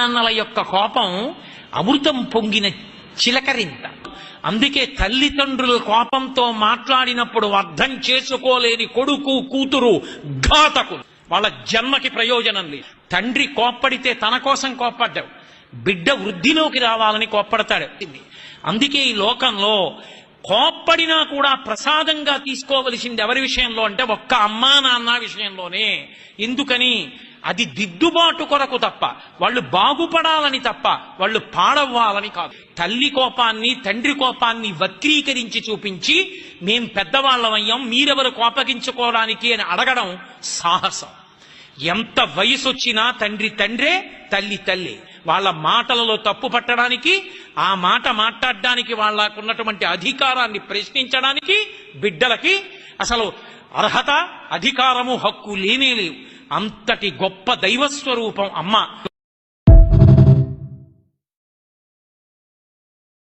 నాన్నల యొక్క కోపం అమృతం పొంగిన చిలకరింత. అందుకే తల్లిదండ్రుల కోపంతో మాట్లాడినప్పుడు అర్థం చేసుకోలేని కొడుకు కూతురు ఘాతకులు, వాళ్ళ జన్మకి ప్రయోజనం లేదు. తండ్రి కోప్పడితే తన కోసం కోప్పడ్డావు, బిడ్డ వృద్ధిలోకి రావాలని కోప్పడతాడు. అందుకే ఈ లోకంలో కోప్పడినా కూడా ప్రసాదంగా తీసుకోవలసింది ఎవరి విషయంలో అంటే ఒక్క అమ్మా నాన్న విషయంలోనే. ఎందుకని? అది దిద్దుబాటు కొరకు తప్ప, వాళ్ళు బాగుపడాలని తప్ప, వాళ్ళు పాడవ్వాలని కాదు. తల్లి కోపాన్ని తండ్రి కోపాన్ని వక్రీకరించి చూపించి మేం పెద్దవాళ్ళమయ్యాం మీరెవరు కోపగించుకోవడానికి అని అడగడం సాహసం. ఎంత వయసు వచ్చినా తండ్రి తండ్రే, తల్లి తల్లి. వాళ్ళ మాటలలో తప్పు పట్టడానికి, ఆ మాట మాట్లాడడానికి, వాళ్ళకున్నటువంటి అధికారాన్ని ప్రశ్నించడానికి బిడ్డలకి అసలు అర్హత, అధికారము, హక్కు లేనే లేవు. అంతటి గొప్ప దైవస్వరూపం అమ్మ.